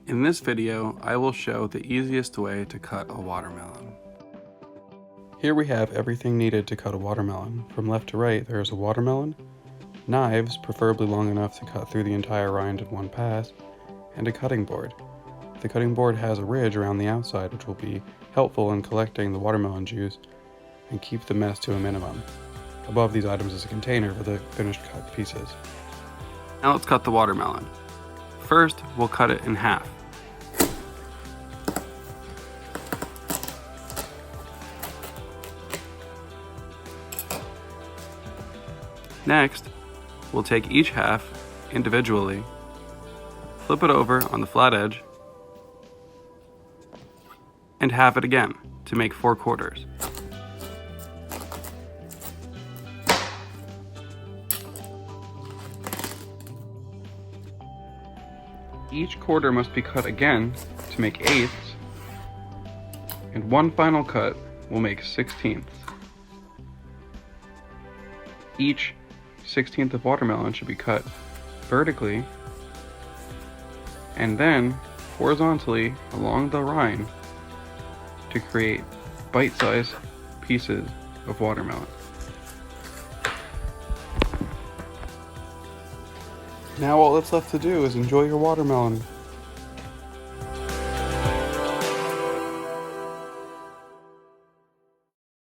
In this video, I will show the easiest way to cut a watermelon. Here we have everything needed to cut a watermelon. From left to right, there is a watermelon, knives, preferably long enough to cut through the entire rind in one pass, and a cutting board. The cutting board has a ridge around the outside which will be helpful in collecting the watermelon juice and keep the mess to a minimum. Above these items is a container for the finished cut pieces. Now let's cut the watermelon. First, we'll cut it in half. Next, we'll take each half individually, flip it over on the flat edge, and halve it again to make 4 quarters. Each quarter must be cut again to make eighths, and one final cut will make 16ths. Each 16th of watermelon should be cut vertically and then horizontally along the rind to create bite-sized pieces of watermelon. Now all that's left to do is enjoy your watermelon.